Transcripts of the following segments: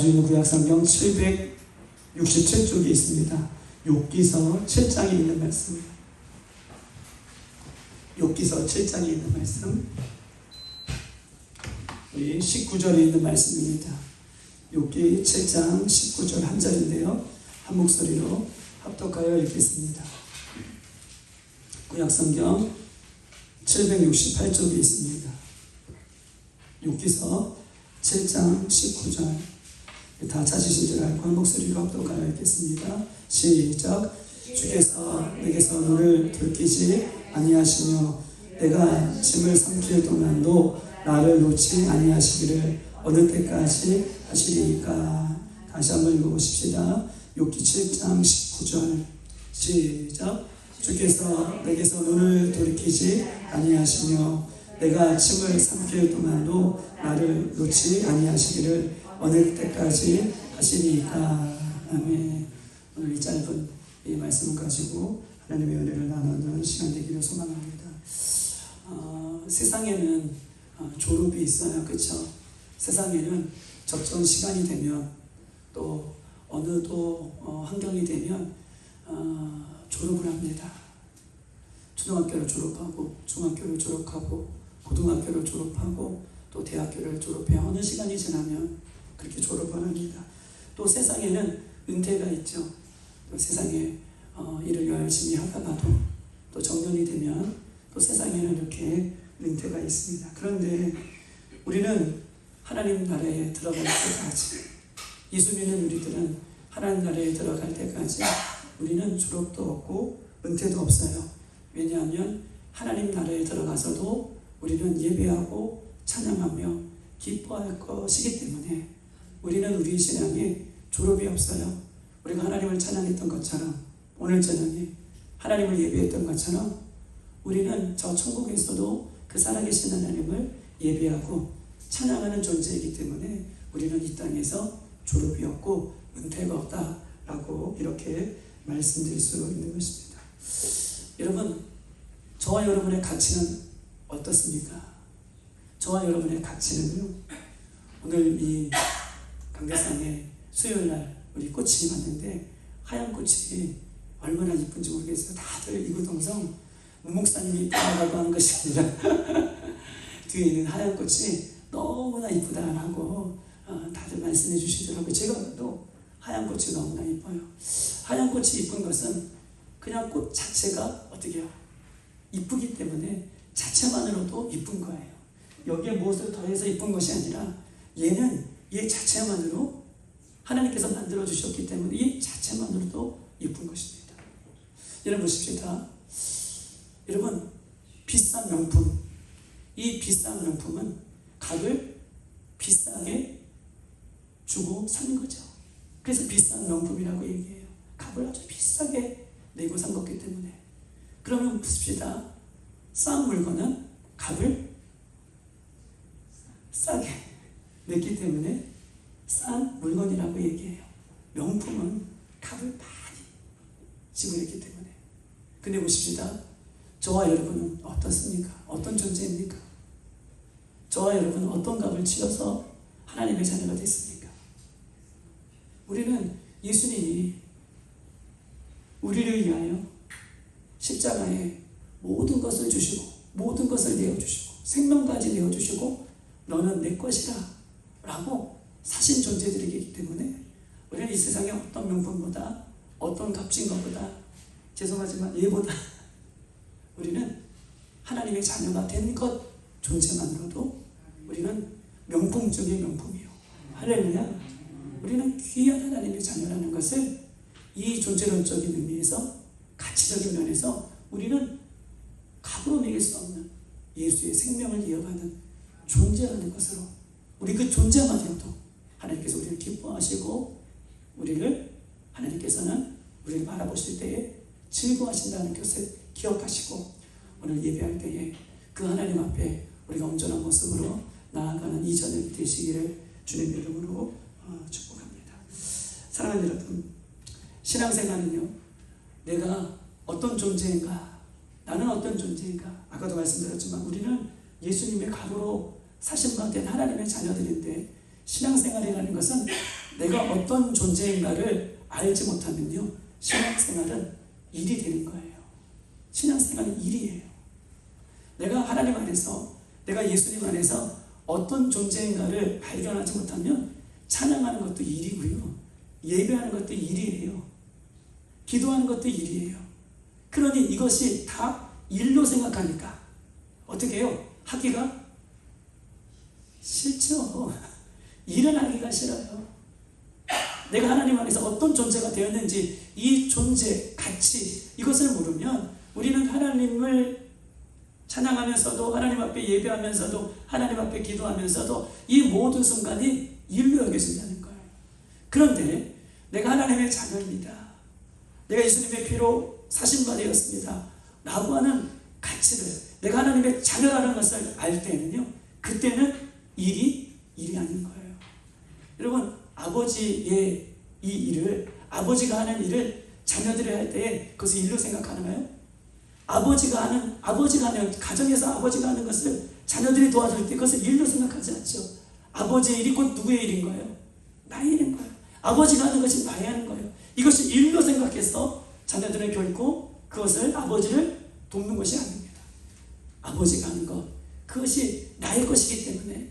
가지고 있는 구약성경 767쪽에 있습니다. 욥기서 7장에 있는 말씀. 욥기서 7장에 있는 말씀. 우리 19절에 있는 말씀입니다. 욥기 7장 19절 한 절인데요. 한 목소리로 합독하여 읽겠습니다. 구약성경 768쪽에 있습니다. 욥기서 7장 19절 다 찾으신 줄 알고 한 목소리로 합독하여 읽겠습니다. 시작. 주께서 내게서 너를 돌이키지 아니하시며 내가 짐을 삼킬 동안도 나를 놓지 아니하시기를 어느 때까지 하시리까. 다시 한번 읽어보십시다. 욥기 7장 19절 시작. 주께서 내게서 눈을 돌이키지 아니하시며 내가 침을 삼킬 동안도 나를 놓지 아니하시기를 어느 때까지 하시리까. 아멘. 오늘 이 짧은 이 말씀을 가지고 하나님의 은혜를 나누는 시간 되기를 소망합니다. 세상에는 졸업이 있어요. 그렇죠? 세상에는 적정 시간이 되면 또 어느 환경이 되면 졸업을 합니다. 초등학교를 졸업하고 중학교를 졸업하고 고등학교를 졸업하고 또 대학교를 졸업해요. 어느 시간이 지나면 그렇게 졸업을 합니다. 또 세상에는 은퇴가 있죠. 또 세상에 일을 열심히 하다가도 또 정년이 되면 또 세상에는 이렇게 은퇴가 있습니다. 그런데 우리는 하나님 나라에 들어갈 때까지, 예수 믿는 우리들은 하나님 나라에 들어갈 때까지 우리는 졸업도 없고 은퇴도 없어요. 왜냐하면 하나님 나라에 들어가서도 우리는 예배하고 찬양하며 기뻐할 것이기 때문에 우리는 우리 신앙에 졸업이 없어요. 우리가 하나님을 찬양했던 것처럼 오늘 저녁에 하나님을 예배했던 것처럼 우리는 저 천국에서도 그 살아계신 하나님을 예배하고 찬양하는 존재이기 때문에 우리는 이 땅에서 졸업이 없고 은퇴가 없다라고 이렇게 말씀드릴 수 있는 것입니다. 여러분, 저와 여러분의 가치는 어떻습니까? 저와 여러분의 가치는요, 오늘 이 강대상에 수요일날 우리 꽃이 봤는데 하얀 꽃이 얼마나 이쁜지 모르겠어요. 다들 이구동성 목사님이 이쁘다고 하는 것이 아니라 뒤에 있는 하얀 꽃이 너무나 이쁘다라고 다들 말씀해 주시더라고요. 제가 또 하얀 꽃이 너무나 이뻐요. 하얀 꽃이 이쁜 것은 그냥 꽃 자체가 어떻게 해요? 이쁘기 때문에 자체만으로도 이쁜 거예요. 여기에 무엇을 더해서 이쁜 것이 아니라 얘는 얘 자체만으로 하나님께서 만들어 주셨기 때문에 이 자체만으로도 이쁜 것입니다. 여러분 보십시다. 여러분, 비싼 명품, 이 비싼 명품은 값을 비싸게 주고 산 거죠. 그래서 비싼 명품이라고 얘기해요. 값을 아주 비싸게 내고 산 거기 때문에. 그러면 보십시다. 싼 물건은 값을 싸게 냈기 때문에 싼 물건이라고 얘기해요. 명품은 값을 많이 지불했기 때문에. 근데 보십시다. 저와 여러분은 어떻습니까? 어떤 존재입니까? 저와 여러분은 어떤 값을 치러서 하나님의 자녀가 됐습니까? 우리는 예수님이 우리를 위하여 십자가에 모든 것을 주시고 모든 것을 내어주시고 생명까지 내어주시고 너는 내 것이라 라고 사신 존재들이기 때문에 우리는 이 세상의 어떤 명품보다 어떤 값진 것보다 죄송하지만 얘보다 우리는 하나님의 자녀가 된 것 존재만으로도 우리는 명품 중의 명품이요. 할렐루야. 우리는 귀한 하나님의 자녀라는 것을 이 존재론적인 의미에서 가치적인 면에서 우리는 값으로 매길 수 없는 예수의 생명을 이어가는 존재라는 것으로 우리 그 존재만 해도 하나님께서 우리를 기뻐하시고 우리를 하나님께서는 우리를 바라보실 때에 즐거워하신다는 것을 기억하시고 오늘 예배할 때에 그 하나님 앞에 우리가 온전한 모습으로 나아가는 이 저녁이 되시기를 주님의 이름으로 축복합니다. 사랑하는 여러분, 신앙생활은요, 내가 어떤 존재인가, 나는 어떤 존재인가, 아까도 말씀드렸지만 우리는 예수님의 값으로 사신 바 된 하나님의 자녀들인데 신앙생활이라는 것은 내가 어떤 존재인가를 알지 못하면요, 신앙생활은 일이 되는 거예요. 신앙생활은 일이에요. 내가 하나님 안에서, 내가 예수님 안에서 어떤 존재인가를 발견하지 못하면 찬양하는 것도 일이고요, 예배하는 것도 일이에요, 기도하는 것도 일이에요. 그러니 이것이 다 일로 생각하니까 어떻게 해요? 하기가 싫죠. 일은 하기가 싫어요. 내가 하나님 안에서 어떤 존재가 되었는지, 이 존재, 가치, 이것을 모르면 우리는 하나님을 찬양하면서도, 하나님 앞에 예배하면서도, 하나님 앞에 기도하면서도 이 모든 순간이 일로 여겨진다는 거예요. 그런데 내가 하나님의 자녀입니다, 내가 예수님의 피로 사신 바 되었습니다 라고 하는 가치를, 내가 하나님의 자녀라는 것을 알 때는요, 그때는 일이 아닌 거예요. 여러분, 아버지의 이 일을, 아버지가 하는 일을 자녀들이 할 때 그것을 일로 생각하나요? 아버지가 하는, 가정에서 아버지가 하는 것을 자녀들이 도와줄 때 그것을 일로 생각하지 않죠. 아버지의 일이 곧 누구의 일인 거예요? 나의 일인 거예요. 아버지가 하는 것이 나의 하는 거예요. 이것이 일로 생각해서 자녀들은 결코 그것을, 아버지를 돕는 것이 아닙니다. 아버지가 하는 것, 그것이 나의 것이기 때문에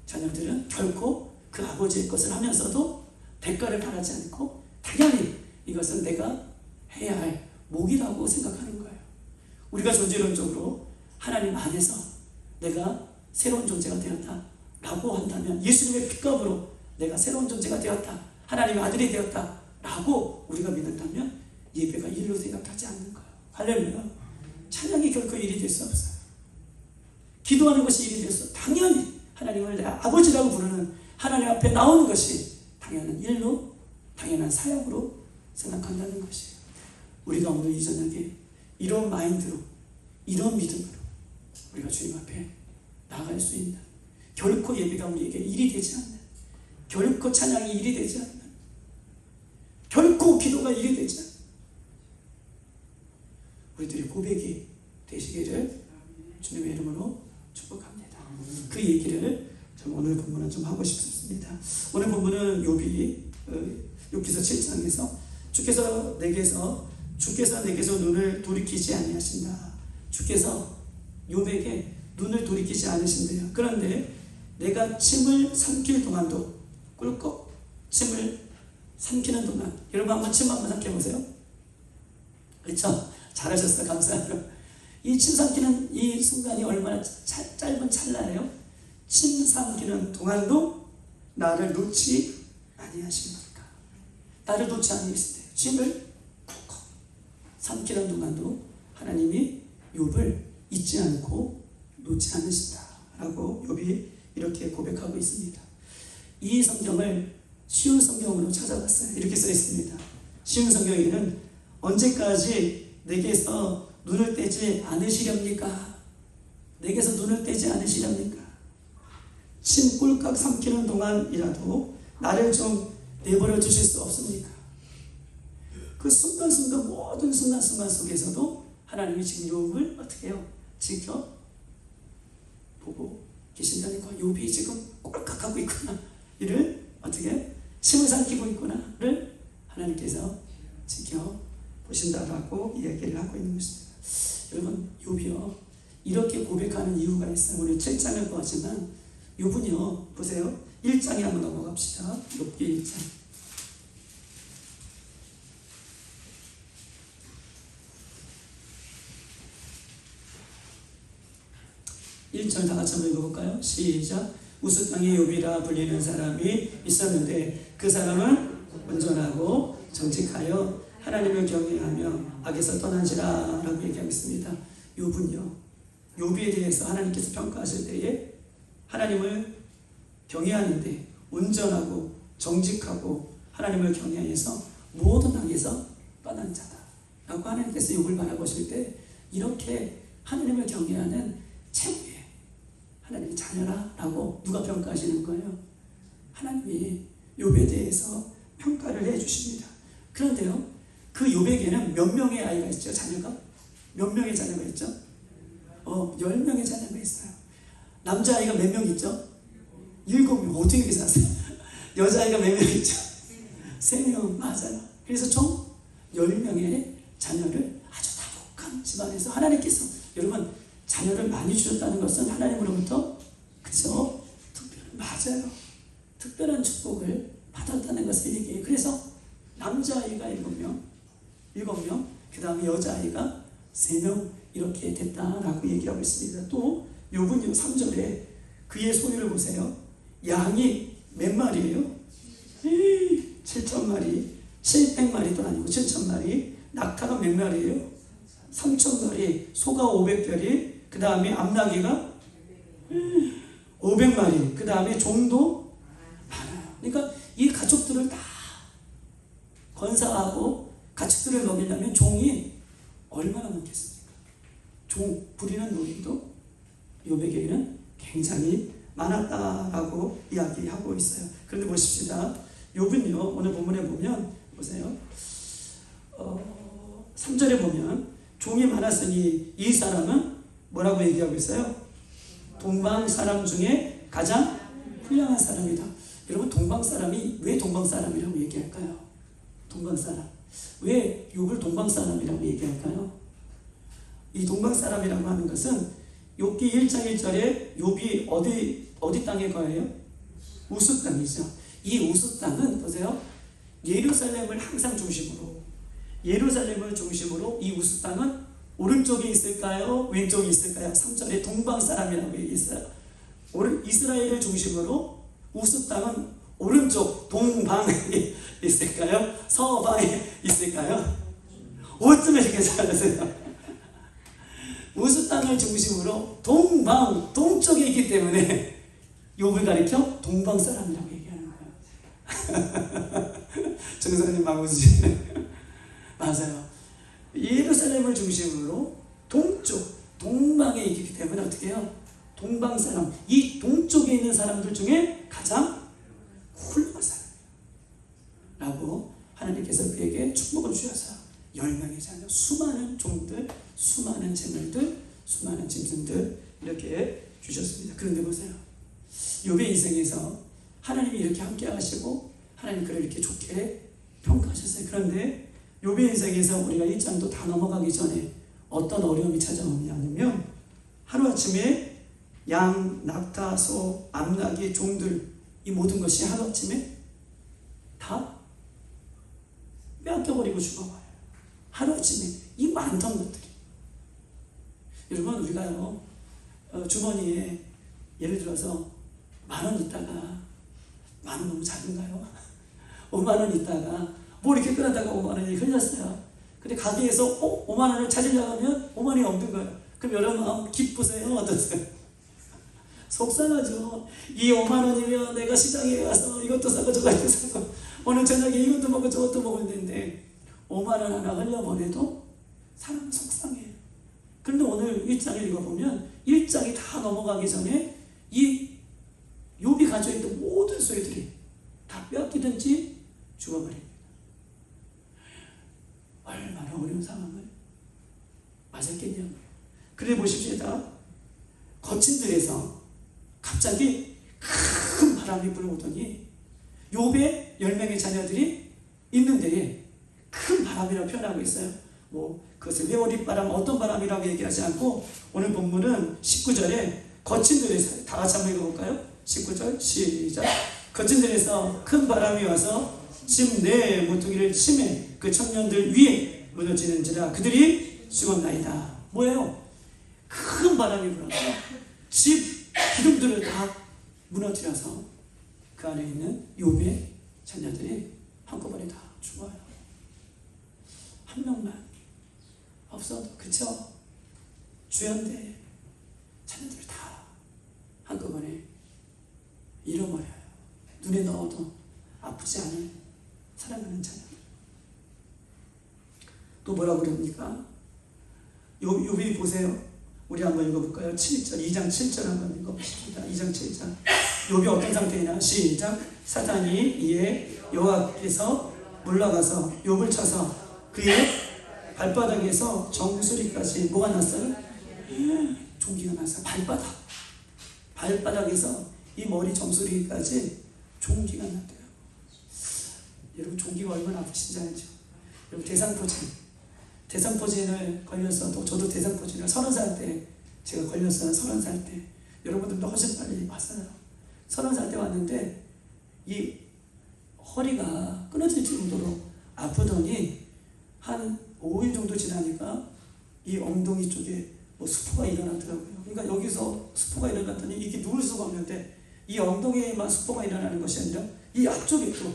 자녀들은 결코 그 아버지의 것을 하면서도 대가를 바라지 않고 당연히 이것은 내가 해야 할 몫이라고 생각하는 거예요. 우리가 존재론적으로 하나님 안에서 내가 새로운 존재가 되었다 라고 한다면, 예수님의 피값으로 내가 새로운 존재가 되었다, 하나님의 아들이 되었다 라고 우리가 믿는다면 예배가 일로 생각하지 않는 거예요. 할렐루야. 찬양이 결코 일이 될 수 없어요. 기도하는 것이 일이 될 수 없어요. 당연히 하나님을 내가 아버지라고 부르는, 하나님 앞에 나오는 것이 당연한 일로, 당연한 사역으로 생각한다는 것이에요. 우리가 오늘 이 저녁에 이런 마인드로, 이런 믿음으로 우리가 주님 앞에 나아갈 수 있는, 결코 예배가 우리에게 일이 되지 않는, 결코 찬양이 일이 되지 않는, 결코 기도가 일이 되지 않는 우리들의 고백이 되시기를 주님의 이름으로 축복합니다. 그 얘기를 좀 오늘 본문은 좀 하고 싶습니다. 오늘 본문은 욥기서 7장에서 주께서 내게서 눈을 돌이키지 아니하신다. 주께서 욥에게 눈을 돌이키지 않으신대요. 그런데 내가 침을 삼킬 동안도, 꿀꺽 침을 삼키는 동안, 여러분 한번 침 한번 삼켜보세요. 그렇죠? 잘하셨어요. 감사합니다. 이 침 삼키는 이 순간이 얼마나 짧은 찰나예요. 침 삼키는 동안도 나를 놓지 아니하십니까? 나를 놓지 아니하시대요. 침을 쿡쿡 삼키는 동안도 하나님이 욥을 잊지 않고 놓지 않으신다라고 욥이 이렇게 고백하고 있습니다. 이 성경을 쉬운 성경으로 찾아봤어요. 이렇게 써 있습니다. 쉬운 성경에는 언제까지 내게서 눈을 떼지 않으시렵니까? 내게서 눈을 떼지 않으시렵니까? 침 꿀꺽 삼키는 동안이라도 나를 좀 내버려 주실 수 없습니까? 그 순간순간, 모든 순간순간 속에서도 하나님이 지금 욥을 어떻게 해요? 지켜보고 계신다는 거. 욥이 지금 꿀꺽하고 있구나, 이를 어떻게 침을 삼키고 있구나를 하나님께서 지켜보신다라고 이야기를 하고 있는 것입니다. 여러분, 욥이요, 이렇게 고백하는 이유가 있어요. 오늘 7장을 보았지만 욥은요, 보세요. 1장에 한번 넘어갑시다. 욥기 1장. 1절 다 같이 한번 읽어볼까요? 시작. 우스 땅의 욥이라 불리는 사람이 있었는데 그 사람은 온전하고 정직하여 하나님을 경외하며 악에서 떠난지라 라고 얘기하고 있습니다. 욥은요, 욥에 대해서 하나님께서 평가하실 때에 하나님을 경외하는데 온전하고 정직하고 하나님을 경외해서 모든 악에서 떠난 자다 라고 하나님께서 욥을 바라보실 때 이렇게 하나님을 경외하는 최고의 하나님의 자녀라 라고 누가 평가하시는 거예요? 하나님이 욥에 대해서 평가를 해주십니다. 그런데요, 그 욥에게는 몇 명의 아이가 있죠? 자녀가? 몇 명의 자녀가 있죠? 10명의 자녀가 있어요. 남자아이가 몇 명 있죠? 7명. 어떻게 계산하세요? 여자아이가 몇 명 있죠? 3명 맞아요. 그래서 총 10명의 자녀를 아주 다복한 집안에서 하나님께서 여러분 자녀를 많이 주셨다는 것은 하나님으로부터 그죠? 맞아요. 특별한 축복을 받았다는 것을 얘기해요. 그래서 남자아이가 7명, 그 다음에 여자아이가 3명 이렇게 됐다라고 얘기하고 있습니다. 또 욥은요 3절에 그의 소유를 보세요. 양이 몇 마리예요? 7,000마리, 700마리도 아니고 7,000마리. 낙타가 몇 마리예요? 3,000마리, 소가 500별이, 그 다음에 암나귀가 500마리, 그 다음에 종도 많아요. 그러니까 이 가족들을 다 건사하고 가축들을 먹이려면 종이 얼마나 많겠습니까? 종 부리는 노인도 욥에게는 굉장히 많았다라고 이야기하고 있어요. 그런데 보십시다. 욥은요 오늘 본문에 보면 보세요. 3절에 보면 종이 많았으니 이 사람은 뭐라고 얘기하고 있어요? 동방 사람 중에 가장 훌륭한 사람이다. 여러분 동방 사람이 왜 동방 사람이라고 얘기할까요? 동방 사람. 왜 욥을 동방 사람이라고 얘기할까요? 이 동방 사람이라고 하는 것은 욥기 1장 1절에 욥이 어디 땅에 거해요? 우스 땅이죠. 이 우스 땅은 보세요. 예루살렘을 항상 중심으로 이 우스 땅은 오른쪽에 있을까요? 왼쪽에 있을까요? 3절에 동방 사람이라고 얘기했어요. 이스라엘을 중심으로 우스 땅은 오른쪽 동방에 있을까요? 서방에 있을까요? 어쩜 이렇게 잘하세요? 우스 땅을 중심으로 동쪽에 있기 때문에 욥을 가리켜 동방 사람이라고 얘기하는 거예요. 정사님 막 웃으시네. 맞아요. 예루살렘을 중심으로 동방에 있기 때문에 어떻게 해요? 동방 사람, 이 동쪽에 있는 사람들 중에 가장 훌륭한 사람이라고 하나님께서 그에게 축복을 주셔서 10명의 자녀, 수많은 종들, 수많은 재물들, 수많은 짐승들 이렇게 주셨습니다. 그런데 보세요. 욥의 인생에서 하나님이 이렇게 함께 하시고 하나님 그를 이렇게 좋게 평가하셨어요. 그런데 욥의 인생에서 우리가 1장도 다 넘어가기 전에 어떤 어려움이 찾아오냐면 하루아침에 양, 낙타, 소, 암나귀, 종들 이 모든 것이 하루아침에 다 빼앗겨버리고 죽어버려요. 하루아침에 이 많던 것들이. 여러분 우리가요 주머니에 예를 들어서 10,000원 있다가 10,000원 너무 작은가요? 50,000원 있다가 뭐 이렇게 끌어다가 50,000원이 흘렸어요. 근데 가게에서 50,000원을 찾으려고 하면 50,000원이 없는 거예요. 그럼 여러분 마음 기쁘세요? 어떠세요? 속상하죠. 이 50,000원이면 내가 시장에 가서 이것도 사고 저것도 사고 오늘 저녁에 이것도 먹고 저것도 먹을 텐데 50,000원 하나 흘려보내도 사람은 속상해요. 그런데 오늘 1장을 읽어보면 1장이 다 넘어가기 전에 이 욥이 가지고 있던 모든 소유들이 다 빼앗기든지 죽어버립니다. 얼마나 어려운 상황을 맞았겠냐고요. 그래 보십시다. 거친 들에서 갑자기 큰 바람이 불어오더니 욥의 10명의 자녀들이 있는 데에 큰 바람이라고 표현하고 있어요. 뭐 그것을 회오리바람 어떤 바람이라고 얘기하지 않고 오늘 본문은 19절에 거친 들에서 다 같이 한번 읽어볼까요? 19절 시작. 거친 들에서 큰 바람이 와서 집 내 모퉁이를 치매 그 청년들 위에 무너지는지라 그들이 죽었나이다. 뭐예요? 큰 바람이 불어서 집 기둥들을 다 무너뜨려서 그 안에 있는 욥의 자녀들이 한꺼번에 다 죽어요. 한 명만 없어도 그쵸? 주연대 자녀들 다 한꺼번에 잃어버려요. 눈에 넣어도 아프지 않은 사랑하는 자녀들. 또 뭐라고 그럽니까? 욥이 보세요. 우리 한번 읽어볼까요? 7절, 2장 7절 한번 읽어보십니다. 2장 7절. 욥이 어떤 상태이냐? 시작. 사탄이 이에 여호와께서 물러가서 욥을 쳐서 그의 발바닥에서 정수리까지 뭐가 났어요? 종기가 났어요. 발바닥에서 이 머리 정수리까지 종기가 났대요. 여러분 종기가 얼마나 아프신지 알죠? 여러분 대상포진을 걸려서, 또 저도 대상포진을 30살 때 제가 걸렸어요. 30살 때. 여러분들도 훨씬 빨리 왔어요. 30살 때 왔는데 이 허리가 끊어질 정도로 아프더니 한 5일 정도 지나니까 이 엉덩이 쪽에 뭐 수포가 일어나더라고요. 그러니까 여기서 수포가 일어났더니 이게 누울 수가 없는데, 이 엉덩이에만 수포가 일어나는 것이 아니라 이 앞쪽에도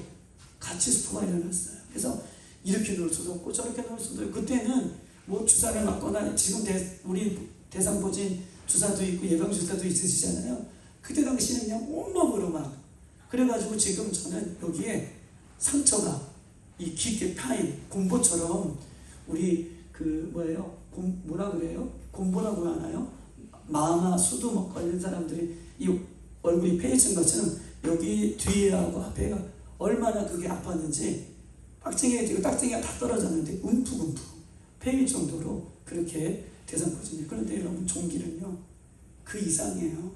같이 수포가 일어났어요. 그래서 이렇게 누울 수도 없고 저렇게 누울 수도 없고, 그때는 뭐 주사를 맞거나, 지금 우리 대상포진 주사도 있고 예방주사도 있으시잖아요. 그때 당시에는 그냥 온몸으로 막, 그래가지고 지금 저는 여기에 상처가 이 깊게 파인 곰보처럼, 우리 그 뭐라 그래요? 곰보라고 하나요? 마마 수두 막 걸린 사람들이 이 얼굴이 패해진 것처럼 여기 뒤에하고 앞에가 얼마나 그게 아팠는지, 딱쟁이가 다 떨어졌는데 움푹움푹 패일 정도로 그렇게 대상포진이. 그런데 여러분, 종기는요 그 이상이에요.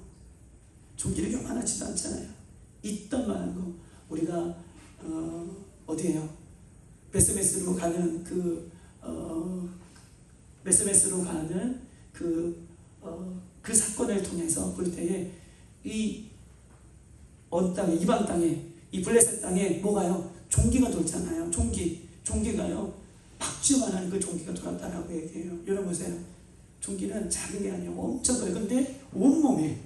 종기는 요만하지도 않잖아요. 있단 말은 거, 우리가 어디에요? 베스베스로 가는 그 사건을 통해서 볼 때에 이 땅에, 이방 땅에, 이 블레셋 땅에 뭐가요? 종기가 돌잖아요. 종기가요 박쥐만한 그 종기가 돌았다라고 얘기해요. 여러분 보세요. 종기는 작은 게 아니에요. 엄청 커요. 근데 온몸에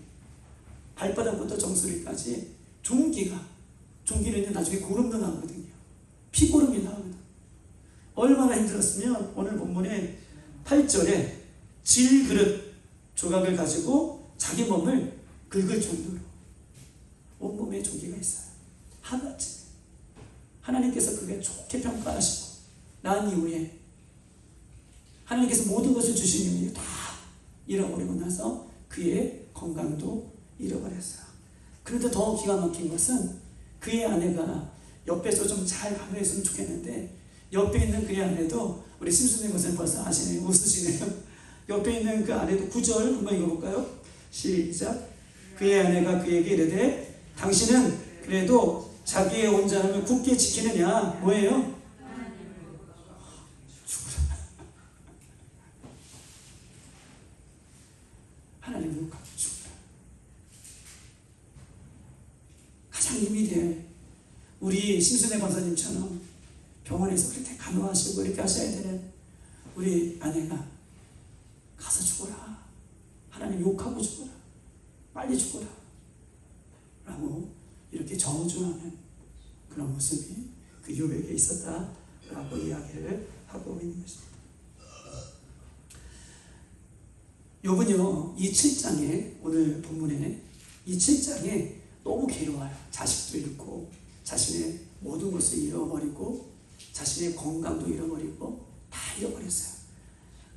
발바닥부터 정수리까지 종기는 나중에 고름도 나오거든요. 피고름이 나오거든요. 얼마나 힘들었으면 오늘 본문에 8절에 질그릇 조각을 가지고 자기 몸을 긁을 정도로 온몸에 종기가 있어요. 하나쯤. 하나님께서 그게 좋게 평가하시고 난 이후에 하나님께서 모든 것을 주신 이후에 다 잃어버리고 나서 그의 건강도 잃어버렸어요. 그런데 더 기가 막힌 것은 그의 아내가 옆에서 좀 잘 관여했으면 좋겠는데, 옆에 있는 그의 아내도, 우리 심수님 것을 벌써 아시네요. 웃으시네요. 옆에 있는 그 아내도 9절 한번 읽어볼까요? 시작. 그의 아내가 그에게 이르되 당신은 그래도 자기의 온전함을 굳게 지키느냐? 뭐예요? 죽으라. 하나님 욕하고 죽으라. 가장 힘이 될 우리 심순애 권사님처럼 병원에서 그렇게 간호하시고 이렇게 하셔야 되는 우리 아내가 가서 죽어라. 하나님 욕하고 죽어라. 빨리 죽어라. 라고 이렇게 저주하는 그런 모습이 그 욥에게 있었다라고 이야기를 하고 있는 것입니다. 욥은요, 이 7장에, 오늘 본문에 이 7장에 너무 괴로워요. 자식도 잃고 자신의 모든 것을 잃어버리고 자신의 건강도 잃어버리고 다 잃어버렸어요.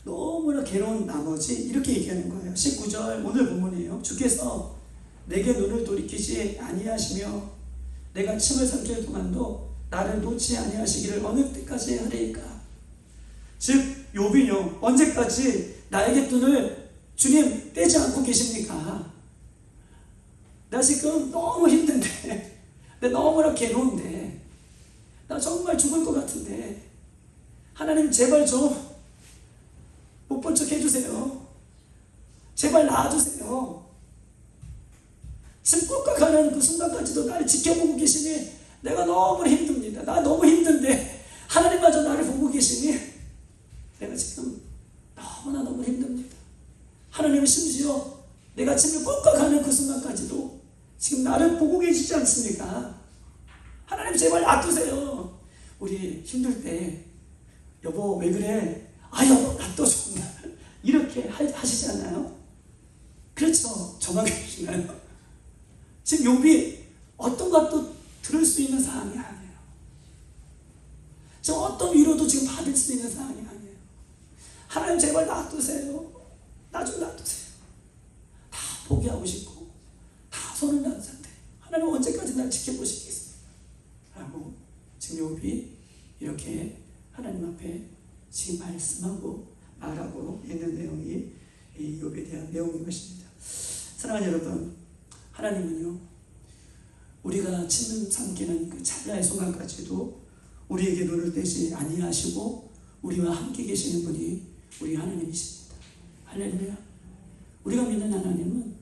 너무나 괴로운 나머지 이렇게 얘기하는 거예요. 19절 오늘 본문이에요. 주께서 내게 눈을 돌이키지 아니하시며 내가 침을 삼킬 동안도 나를 놓지 아니하시기를 어느 때까지 하리이까. 즉 욥이요, 언제까지 나에게 눈을 주님 떼지 않고 계십니까? 나 지금 너무 힘든데, 나 너무나 괴로운데, 나 정말 죽을 것 같은데 하나님 제발 좀 못 본 척 해주세요. 제발 나아주세요. 지금 꿀꺽하는 그 순간까지도 나를 지켜보고 계시니 내가 너무 힘듭니다. 나 너무 힘든데 하나님마저 나를 보고 계시니 내가 지금 너무 힘듭니다. 하나님은 심지어 내가 지금 꿀꺽하는 그 순간까지도 지금 나를 보고 계시지 않습니까? 하나님 제발 놔두세요. 우리 힘들 때 여보 왜 그래? 아 여보 놔둬줘. 이렇게 하시지 않나요? 그렇죠. 저만 그러시나요? 지금 욥이 어떤 것도 들을 수 있는 상황이 아니에요. 지금 어떤 위로도 지금 받을 수 있는 상황이 아니에요. 하나님 제발 놔두세요. 나 좀 놔두세요. 다 포기하고 싶고 다 손을 난 상태. 하나님 언제까지 날 지켜보시겠어요? 라고 지금 욥이 이렇게 하나님 앞에 지금 말하고 있는 내용이 이 욥에 대한 내용인 것입니다. 사랑하는 여러분, 하나님은요 우리가 침 삼키는 그 찰나의 순간까지도 우리에게 눈을 떼지 아니하시고 우리와 함께 계시는 분이 우리 하나님이십니다. 할렐루야. 우리가 믿는 하나님은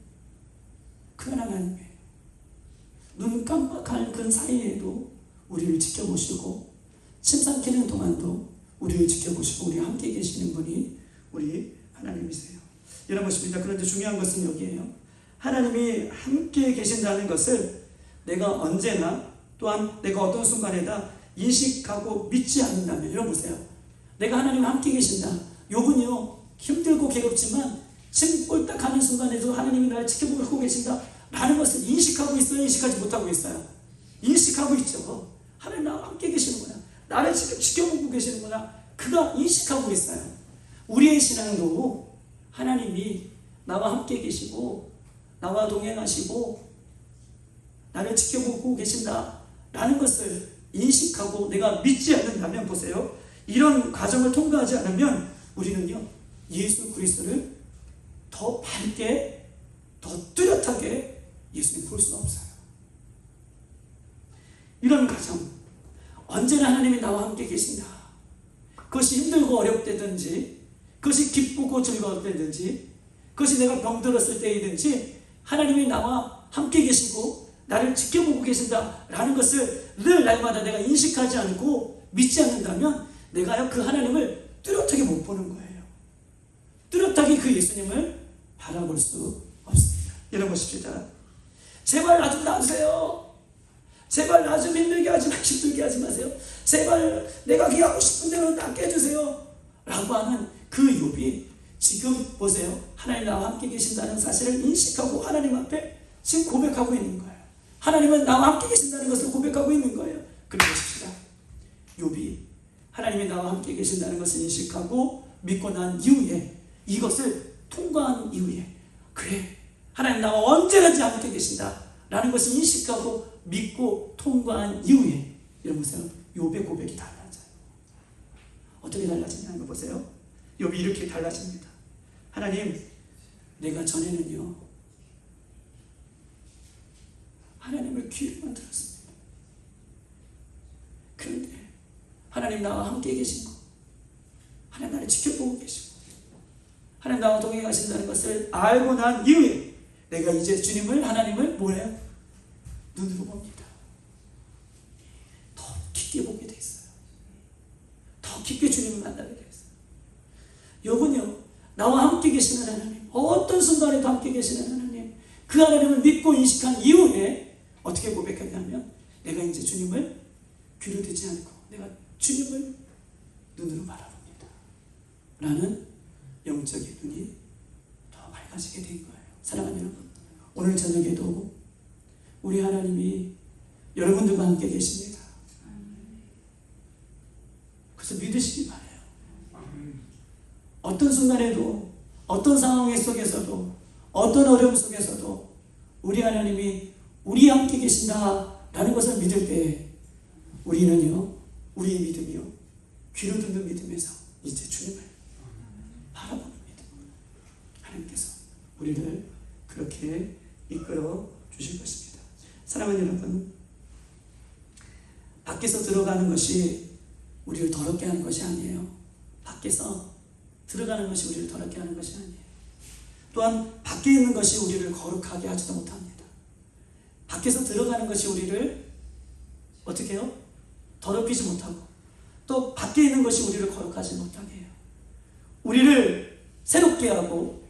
그 하나님이에요. 눈 깜빡할 그 사이에도 우리를 지켜보시고 침 삼키는 동안도 우리를 지켜보시고 우리와 함께 계시는 분이 우리 하나님이세요. 이런 것입니다. 그런데 중요한 것은 여기에요. 하나님이 함께 계신다는 것을 내가 언제나 또한 내가 어떤 순간에다 인식하고 믿지 않는다면, 이런 보세요. 내가 하나님 함께 계신다. 욥은요 힘들고 괴롭지만 침 꼴딱 하는 순간에도 하나님이 나를 지켜보고 계신다 라는 것을 인식하고 있어요? 인식하지 못하고 있어요? 인식하고 있죠. 하나님 나와 함께 계시는구나, 나를 지금 지켜보고 계시는구나, 그가 인식하고 있어요. 우리의 신앙도 하나님이 나와 함께 계시고 나와 동행하시고 나를 지켜보고 계신다 라는 것을 인식하고 내가 믿지 않는다면, 보세요, 이런 과정을 통과하지 않으면 우리는요 예수 그리스도를 더 밝게, 더 뚜렷하게 예수님 볼 수가 없어요. 이런 과정, 언제나 하나님이 나와 함께 계신다. 그것이 힘들고 어렵다든지, 그것이 기쁘고 즐거울 때든지, 그것이 내가 병들었을 때이든지 하나님이 나와 함께 계시고 나를 지켜보고 계신다라는 것을 늘 날마다 내가 인식하지 않고 믿지 않는다면 내가 그 하나님을 뚜렷하게 못 보는 거예요. 뚜렷하게 그 예수님을 바라볼 수 없습니다. 이런 것입니다. 제발 나 좀 놔주세요. 제발 나 좀 힘들게 하지 마세요. 제발 내가 기하고 싶은 대로 낫게 해주세요 라고 하는 그 욥이 지금 보세요, 하나님 나와 함께 계신다는 사실을 인식하고 하나님 앞에 지금 고백하고 있는 거예요. 하나님은 나와 함께 계신다는 것을 고백하고 있는 거예요. 그러십시다. 욥이 하나님이 나와 함께 계신다는 것을 인식하고 믿고 난 이후에, 이것을 통과한 이후에, 그래 하나님 나와 언제든지 함께 계신다 라는 것을 인식하고 믿고 통과한 이후에, 여러분 보세요, 욥의 고백이 달라져요. 어떻게 달라지냐는 거 보세요. 욥이 이렇게 달라집니다. 하나님, 내가 전에는요 하나님을 귀로만 들었습니다. 그런데 하나님 나와 함께 계시고 하나님 나를 지켜보고 계시고 하나님 나와 동행하신다는 것을 알고 난 이후에 내가 이제 주님을, 하나님을 뭐래요? 눈으로 봅니다. 더 깊게 보게 됐어요. 더 깊게 주님을 만나게 됐어요. 욥은요 나와 함께 계시는 하나님, 어떤 순간에도 함께 계시는 하나님, 그 하나님을 믿고 인식한 이후에 어떻게 고백했냐면, 내가 이제 주님을 귀로 듣지 않고 내가 주님을 눈으로 바라봅니다 라는 영적인 눈이 더 밝아지게 된 거예요. 사랑하는 여러분, 오늘 저녁에도 우리 하나님이 여러분들과 함께 계십니다. 그래서 믿으시기 바라요. 어떤 순간에도, 어떤 상황 속에서도, 어떤 어려움 속에서도 우리 하나님이 우리 함께 계신다라는 것을 믿을 때 우리는요, 우리의 믿음이요 귀로 듣는 믿음에서 이제 주님을 바라보는 믿음, 하나님께서 우리를 그렇게 이끌어 주실 것입니다. 사랑하는 여러분, 밖에서 들어가는 것이 우리를 더럽게 하는 것이 아니에요. 밖에서 들어가는 것이 우리를 더럽게 하는 것이 아니에요. 또한 밖에 있는 것이 우리를 거룩하게 하지도 못합니다. 밖에서 들어가는 것이 우리를 어떻게 해요? 더럽히지 못하고, 또 밖에 있는 것이 우리를 거룩하지 못하게 해요. 우리를 새롭게 하고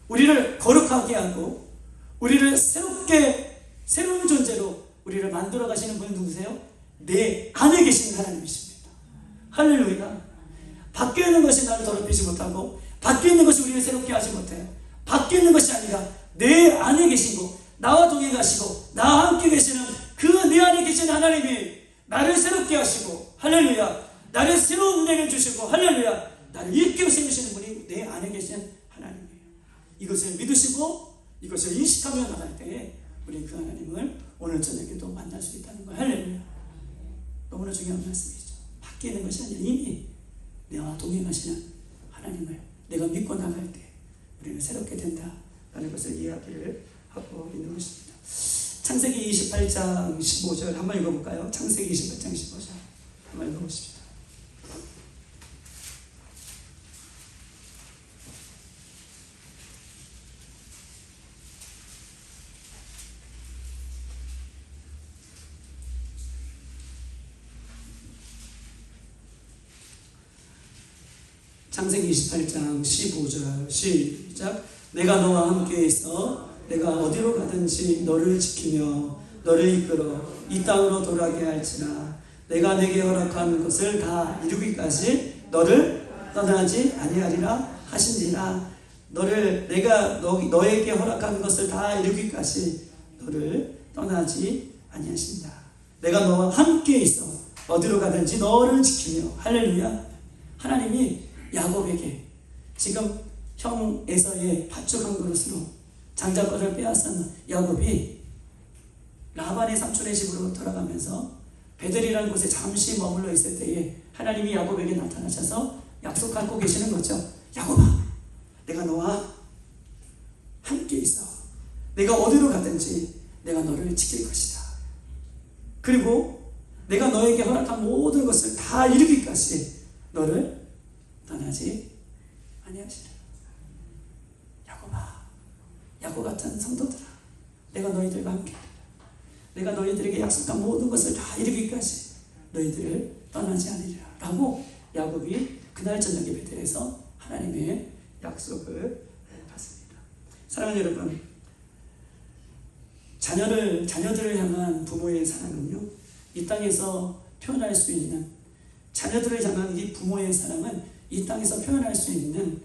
우리를 거룩하게 하고 우리를 새로운 존재로 우리를 만들어 가시는 분은 누구세요? 내 안에 계신 하나님이십니다. 할렐루야. 밖에 있는 것이 나를 더럽히지 못하고 밖에 있는 것이 우리를 새롭게 하지 못해요. 밖에 있는 것이 아니라 내 안에 계시고 나와 동행하시고 나와 함께 계시는 그 내 안에 계신 하나님이 나를 새롭게 하시고, 할렐루야, 나를 새로운 은혜를 주시고, 할렐루야, 나를 일깨워 세우시는 분이 내 안에 계신 하나님이에요. 이것을 믿으시고 이것을 인식하며 나갈 때에 우리 그 하나님을 오늘 저녁에도 만날 수 있다는 거예요. 할렐루야. 너무나 중요한 말씀이죠. 밖에 있는 것이 아니라 이미 내와 동행하시는 하나님을 내가 믿고 나갈 때 우리는 새롭게 된다라는 것을 이야기를 하고 있는 것입니다. 창세기 28장 15절 한번 읽어볼까요? 창세기 28장 15절 한번 읽어보십시오. 창세기 28장 15절 시작. 내가 너와 함께 있어 내가 어디로 가든지 너를 지키며 너를 이끌어 이 땅으로 돌아가게 할지라. 내가 내게 허락한 것을 다 이루기까지 너를 떠나지 아니하리라 하신지라. 내가 너에게 허락한 것을 다 이루기까지 너를 떠나지 아니하신다. 내가 너와 함께 있어 어디로 가든지 너를 지키며. 할렐루야. 하나님이 야곱에게 지금 형 에서의 팥죽 한 그릇으로 장자권을 빼앗은 야곱이 라반의 삼촌의 집으로 돌아가면서 베델이라는 곳에 잠시 머물러 있을 때에 하나님이 야곱에게 나타나셔서 약속하고 계시는 거죠. 야곱아, 내가 너와 함께 있어. 내가 어디로 가든지 내가 너를 지킬 것이다. 그리고 내가 너에게 허락한 모든 것을 다 이루기까지 너를 떠나지 아니하시라. 야곱아, 야곱 같은 성도들아, 내가 너희들과 함께, 내가 너희들에게 약속한 모든 것을 다 이루기까지 너희들을 떠나지 않으리라 라고 야곱이 그날 저녁에 베델에서 하나님의 약속을 받습니다. 사랑하는 여러분, 자녀들을 향한 부모의 사랑은요, 이 땅에서 표현할 수 있는, 자녀들을 향한 이 부모의 사랑은 이 땅에서 표현할 수 있는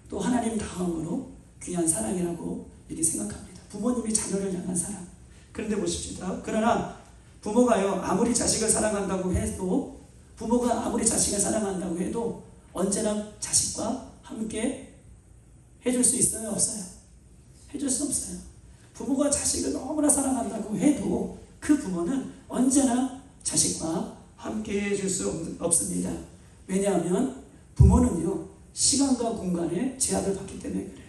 또 하나님 다음으로 귀한 사랑이라고 이렇게 생각합니다. 부모님이 자녀를 향한 사랑. 그런데 보십시오. 그러나 부모가요, 아무리 자식을 사랑한다고 해도, 부모가 아무리 자식을 사랑한다고 해도 언제나 자식과 함께 해줄 수 있어요? 없어요? 해줄 수 없어요. 부모가 자식을 너무나 사랑한다고 해도 그 부모는 언제나 자식과 함께 해줄 수 없습니다. 왜냐하면 부모는요, 시간과 공간에 제약을 받기 때문에 그래요.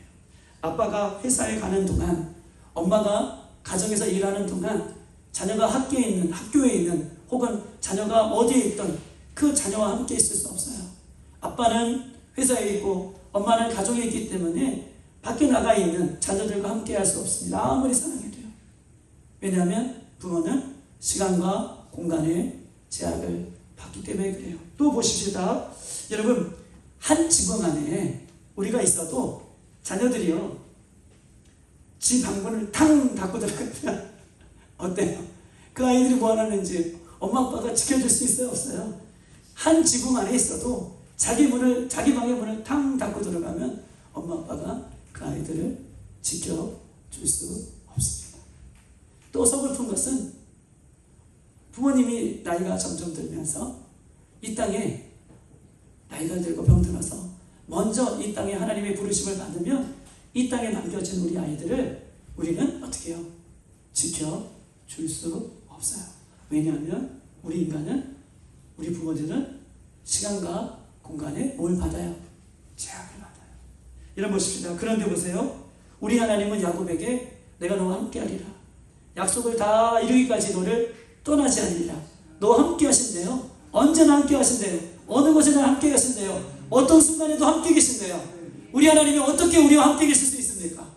아빠가 회사에 가는 동안, 엄마가 가정에서 일하는 동안 자녀가 학교에 있는 혹은 자녀가 어디에 있든 그 자녀와 함께 있을 수 없어요. 아빠는 회사에 있고 엄마는 가정에 있기 때문에 밖에 나가 있는 자녀들과 함께 할 수 없습니다. 아무리 사랑해도요. 왜냐하면 부모는 시간과 공간에 제약을 받기 때문에 그래요. 또 보십시다. 여러분, 한 지붕 안에 우리가 있어도 자녀들이요, 집 방문을 탕 닫고 들어가면 어때요? 그 아이들이 뭐 하는지 엄마 아빠가 지켜줄 수 있어요? 없어요? 한 지붕 안에 있어도 자기 방의 문을 탕 닫고 들어가면 엄마 아빠가 그 아이들을 지켜줄 수 없습니다. 또 서글픈 것은 부모님이 나이가 점점 들면서 이 땅에 나이가 들고 병들어서 먼저 이 땅에 하나님의 부르심을 받으면 이 땅에 남겨진 우리 아이들을 우리는 어떻게 해요? 지켜줄 수 없어요. 왜냐하면 우리 인간은, 우리 부모들은 시간과 공간에 뭘 받아요? 제약을 받아요. 여러분 보십시다. 그런데 보세요. 우리 하나님은 야곱에게 내가 너와 함께 하리라. 약속을 다 이루기까지 너를 떠나지 않으리라. 너와 함께 하신대요. 언제나 함께 하신대요. 어느 곳에나 함께 계신대요. 어떤 순간에도 함께 계신대요. 우리 하나님이 어떻게 우리와 함께 계실 수 있습니까?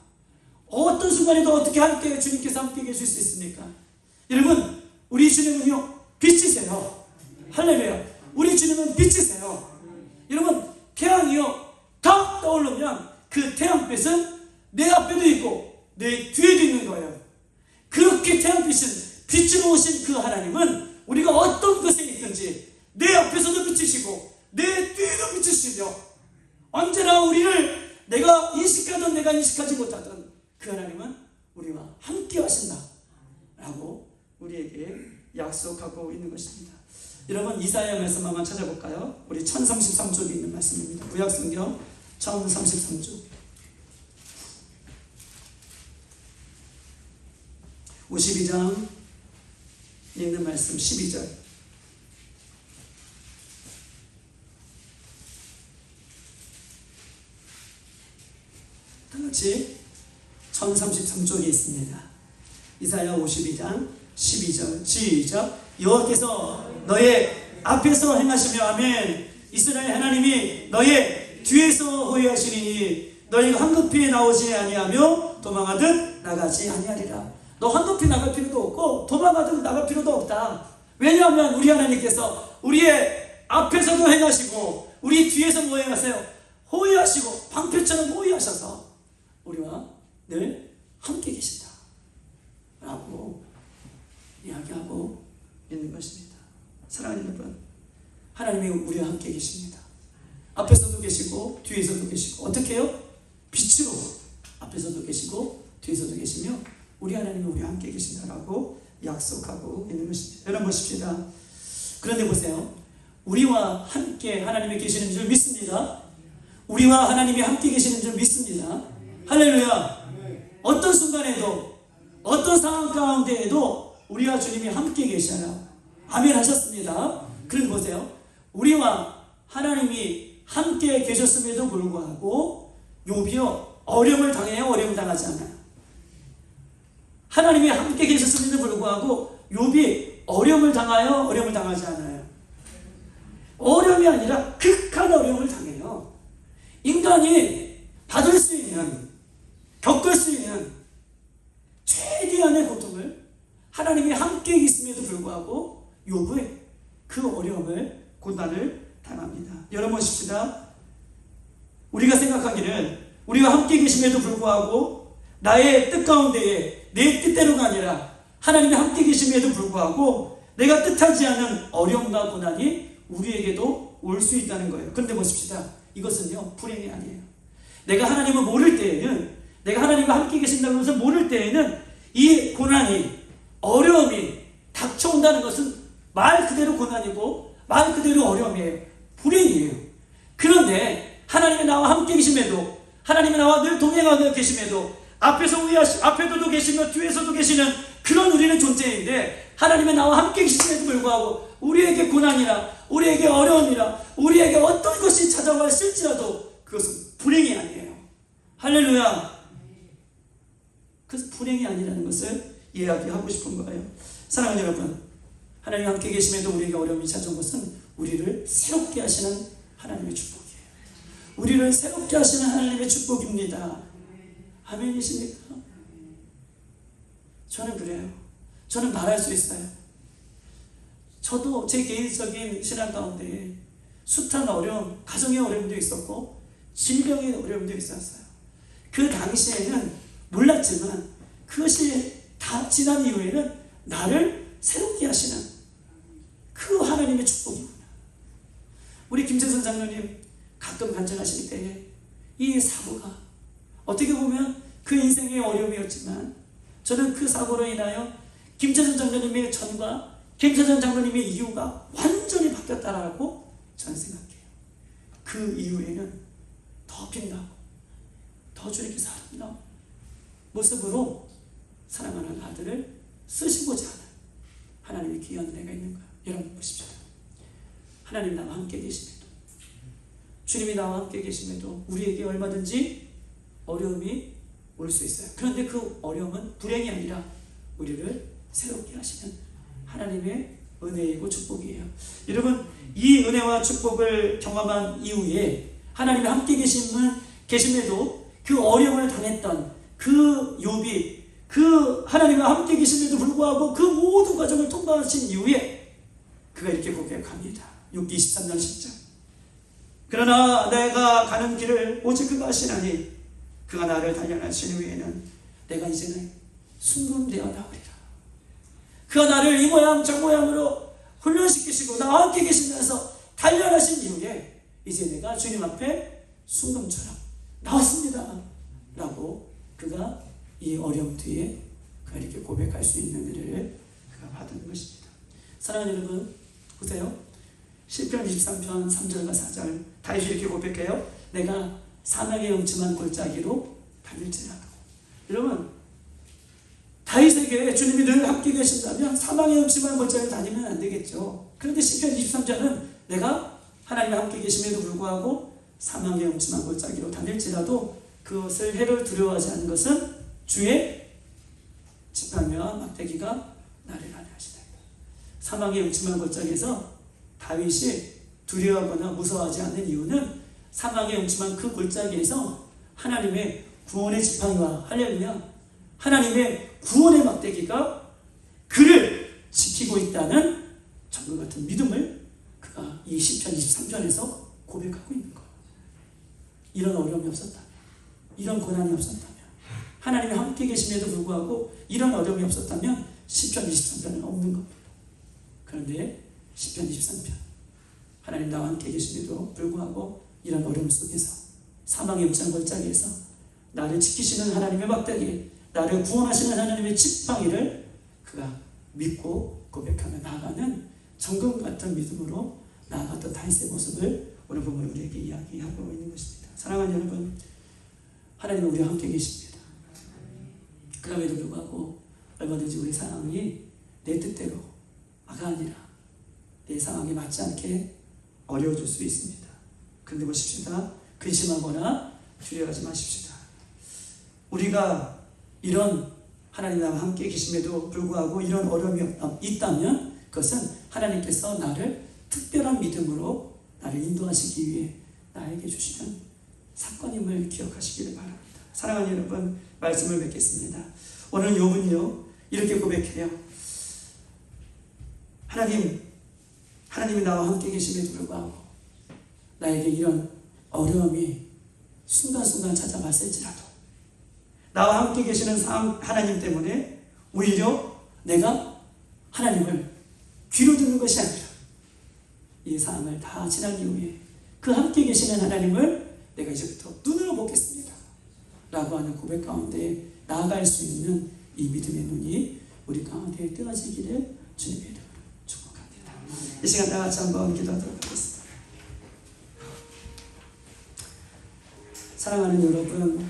어떤 순간에도 어떻게 함께 주님께서 함께 계실 수 있습니까? 여러분, 우리 주님은요, 빛이세요. 할렐루야. 우리 주님은 빛이세요. 여러분, 태양이요, 딱 떠오르면 그 태양빛은 내 앞에도 있고 내 뒤에도 있는 거예요. 그렇게 태양빛은, 빛으로 오신 그 하나님은 우리가 어떤 곳에 있든지 내 앞에서도 빛이시고 내 뒤에도 빛이시며 언제나 우리를 내가 인식하든 내가 인식하지 못하든 그 하나님은 우리와 함께 하신다 라고 우리에게 약속하고 있는 것입니다. 여러분, 이사야 말씀 한번 찾아볼까요? 우리 1033쪽에 있는 말씀입니다. 구약성경 1033쪽 52장 있는 말씀 12절. 다같이 1033쪽에 있습니다. 이사야 52장 12절 시작. 여호와께서 너의 앞에서 행하시며 아멘. 이스라엘 하나님이 너의 뒤에서 호위하시리니 너희가 황급히 나오지 아니하며 도망하듯 나가지 아니하리라. 너 황급히 나갈 필요도 없고 도망하듯 나갈 필요도 없다. 왜냐하면 우리 하나님께서 우리의 앞에서도 행하시고 우리 뒤에서 뭐 행하세요? 호위하시고 방패처럼 호위하셔서 우리와 늘 함께 계신다 라고 이야기하고 있는 것입니다. 사랑하는 여러분, 하나님이 우리와 함께 계십니다. 앞에서도 계시고 뒤에서도 계시고 어떻게 해요? 빛으로 앞에서도 계시고 뒤에서도 계시며 우리 하나님이 우리와 함께 계신다라고 약속하고 있는 것입니다. 여러분 보십시다. 그런데 보세요. 우리와 함께 하나님이 계시는 줄 믿습니다. 우리와 하나님이 함께 계시는 줄 믿습니다. 할렐루야. 어떤 순간에도 어떤 상황 가운데에도 우리와 주님이 함께 계셔요. 아멘 하셨습니다. 그런데 보세요. 우리와 하나님이 함께 계셨음에도 불구하고 욥이요 어려움을 당해요? 어려움을 당하지 않아요? 하나님이 함께 계셨음에도 불구하고 욥이 어려움을 당하여? 어려움을 당하지 않아요? 어려움이 아니라 극한 어려움을 당해요. 인간이 받을 수 있는, 겪을 수 있는 최대한의 고통을 하나님이 함께 있음에도 불구하고 욥은 그 어려움을, 고난을 당합니다. 여러분 보십시다. 우리가 생각하기는 우리와 함께 계심에도 불구하고 나의 뜻 가운데에 내 뜻대로가 아니라 하나님이 함께 계심에도 불구하고 내가 뜻하지 않은 어려움과 고난이 우리에게도 올 수 있다는 거예요. 그런데 보십시다. 이것은요 불행이 아니에요. 내가 하나님을 모를 때에는, 내가 하나님과 함께 계신다는 것을 모를 때에는 이 고난이, 어려움이 닥쳐온다는 것은 말 그대로 고난이고 말 그대로 어려움이에요. 불행이에요. 그런데 하나님이 나와 함께 계심에도, 하나님이 나와 늘 동행하고 계심에도 앞에서도 계시며 뒤에서도 계시는 그런 우리는 존재인데 하나님이 나와 함께 계심에도 불구하고 우리에게 고난이나 우리에게 어려움이나 우리에게 어떤 것이 찾아왔을지라도 그것은 불행이 아니에요. 할렐루야. 그래서 불행이 아니라는 것을 이야기하고 싶은 거예요. 사랑하는 여러분, 하나님 함께 계심에도 우리에게 어려움이 찾아온 것은 우리를 새롭게 하시는 하나님의 축복이에요. 우리를 새롭게 하시는 하나님의 축복입니다. 아멘이십니까? 저는 그래요. 저는 말할 수 있어요. 저도 제 개인적인 신앙 가운데 숱한 어려움, 가정의 어려움도 있었고 질병의 어려움도 있었어요. 그 당시에는 몰랐지만 그것이 다 지난 이후에는 나를 새롭게 하시는 그 하나님의 축복입니다. 우리 김재선 장로님 가끔 간증하실 때 이 사고가 어떻게 보면 그 인생의 어려움이었지만 저는 그 사고로 인하여 김재선 장로님의 전과 김재선 장로님의 이유가 완전히 바뀌었다라고 저는 생각해요. 그 이후에는 더 빛나고 더 주님께서 아름다운 모습으로 사랑하는 아들을 쓰시고자 하는 하나님의 귀한 은혜가 있는 거예요. 여러분 보십시오. 하나님 나와 함께 계심에도, 주님이 나와 함께 계심에도 우리에게 얼마든지 어려움이 올 수 있어요. 그런데 그 어려움은 불행이 아니라 우리를 새롭게 하시는 하나님의 은혜이고 축복이에요. 여러분, 이 은혜와 축복을 경험한 이후에 하나님이 함께 계심에도 그 어려움을 당했던 그 욥이 그 하나님과 함께 계심에도 불구하고 그 모든 과정을 통과하신 이후에 그가 이렇게 고백합니다. 6기 23장 10절. 그러나 내가 가는 길을 오직 그가 아시나니 그가 나를 단련하신 후에는 내가 이제는 순금되어 나오리라. 그가 나를 이 모양 저 모양으로 훈련시키시고 나와 함께 계시면서 단련하신 이후에 이제 내가 주님 앞에 순금처럼 나왔습니다 라고 그가 이 어려움 뒤에 그가 이렇게 고백할 수 있는 은혜를 그가 받은 것입니다. 사랑하는 여러분, 보세요. 시편 23편 3절과 4절 다윗이 이렇게 고백해요. 내가 사막의 음침한 골짜기로 다닐지라도. 여러분, 다윗에게 주님이 늘 함께 계신다면 사막의 음침한 골짜기로 다니면 안 되겠죠. 그런데 시편 23절은 내가 하나님과 함께 계심에도 불구하고 사막의 음침한 골짜기로 다닐지라도 그것을 해를 두려워하지 않는 것은 주의 지팡이와 막대기가 나를 안위하시다. 사막의 음침한 골짜기에서 다윗이 두려워하거나 무서워하지 않는 이유는 사망의 음침한 그 골짜기에서 하나님의 구원의 지팡이와 할렐루야 하나님의 구원의 막대기가 그를 지키고 있다는 정글 같은 믿음을 그가 이 시편 23편에서 고백하고 있는 거예요. 이런 어려움이 없었다면, 이런 고난이 없었다면, 하나님이 함께 계심에도 불구하고 이런 어려움이 없었다면 시편 23편은 없는 겁니다. 그런데 시편 23편 하나님 나와 함께 계심에도 불구하고 이런 어려움 속에서 사망의 음침한 골짜기에서 나를 지키시는 하나님의 막대기, 나를 구원하시는 하나님의 지팡이를 그가 믿고 고백하며 나아가는 정금 같은 믿음으로 나아갔던 다윗의 모습을 오늘 보면 우리에게 이야기하고 있는 것입니다. 사랑하는 여러분, 하나님은 우리와 함께 계십니다. 그럼에도 불구하고 얼마든지 우리 상황이 내 뜻대로가 아니라 내 상황에 맞지 않게 어려워질 수 있습니다. 그런데 보십시다. 근심하거나 두려워하지 마십시다. 우리가 이런 하나님 나와 함께 계심에도 불구하고 이런 어려움이 있다면 그것은 하나님께서 나를 특별한 믿음으로 나를 인도하시기 위해 나에게 주시는 사건임을 기억하시기를 바랍니다. 사랑하는 여러분, 말씀을 맺겠습니다. 오늘 욥은요 이렇게 고백해요. 하나님이 나와 함께 계심에도 불구하고 나에게 이런 어려움이 순간순간 찾아왔을지라도 나와 함께 계시는 하나님 때문에 오히려 내가 하나님을 귀로 듣는 것이 아니라 이 상황을 다 지난 이후에 그 함께 계시는 하나님을 내가 이제부터 눈으로 보겠습니다 라고 하는 고백 가운데 나아갈 수 있는 이 믿음의 눈이 우리 가운데 뜨어지기를 주님의 이름으로 축복합니다. 이 시간 다 같이 한번 기도하도록 하겠습니다. 사랑하는 여러분,